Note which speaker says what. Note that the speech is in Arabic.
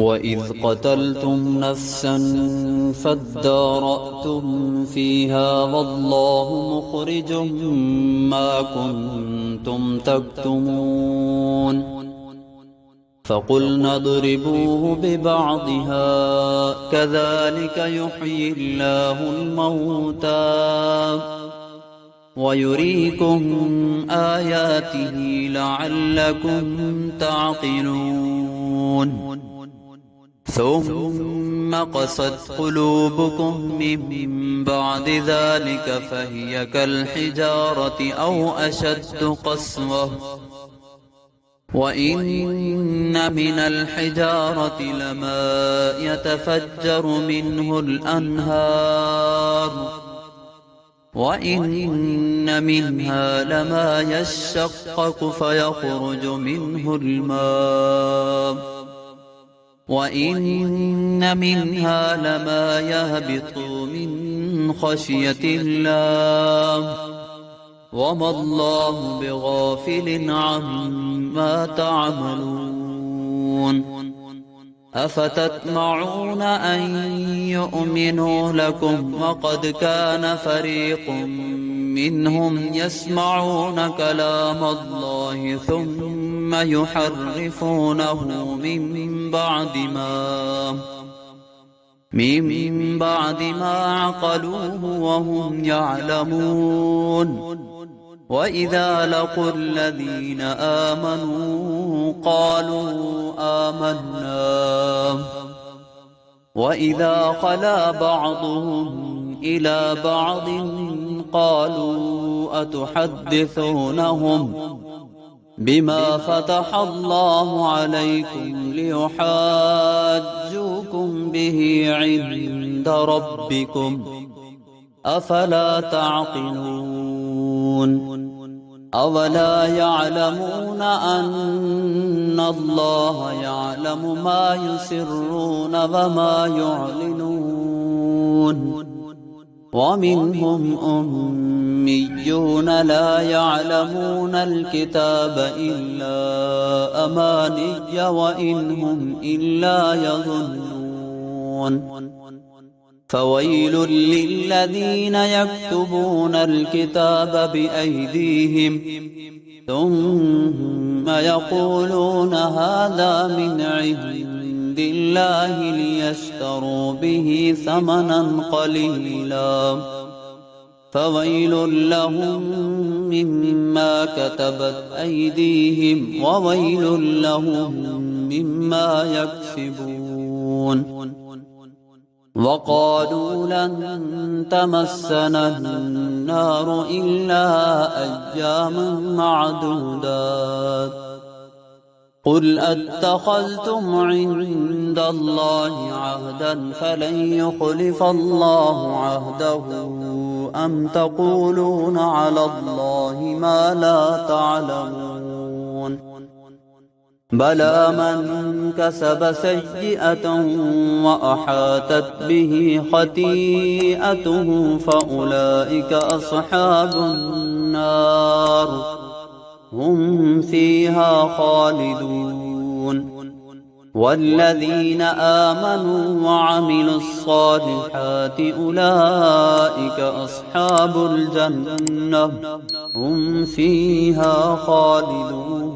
Speaker 1: وإذ قتلتم نفسا فادارأتم فيها والله مخرج ما كنتم تكتمون فقلنا اضربوه ببعضها كذلك يحيي الله الموتى ويريكم آياته لعلكم تعقلون ثم قست قلوبكم من بعد ذلك فهي كالحجارة أو أشد قسوة وإن من الحجارة لما يتفجر منه الأنهار وإن منها لما يشقق فيخرج منه الماء وإن منها لما يهبط من خشية الله وما الله بغافل عما تعملون أفتطمعون أن يؤمنوا لكم وقد كان فريق منهم يسمعون كلام الله ثم يحرفونه من بعد ما عقلوه وهم يعلمون وإذا لقوا الذين آمنوا قالوا آمنا وإذا خلا بعضهم إلى بعض قالوا أتحدثونهم بما فتح الله عليكم ليحاجوكم به عند ربكم أفلا تعقلون أولا يعلمون أن الله يعلم ما يسرون وما يعلنون ومنهم أميون لا يعلمون الكتاب إلا أماني وإن هم إلا يظنون فويل للذين يكتبون الكتاب بأيديهم ثم يقولون هذا من عند الله ليشتروا به ثمنا قليلا فويل لهم مما كتبت أيديهم وويل لهم مما يكسبون وقالوا لن تمسنا النار إلا أياما معدودات قل أتخذتم عند الله عهدا فلن يخلف الله عهده أم تقولون على الله ما لا تعلمون بلى من كسب سيئة وأحاطت به خطيئته فأولئك أصحاب النار هم فيها خالدون والذين آمنوا وعملوا الصالحات أولئك أصحاب الجنة هم فيها خالدون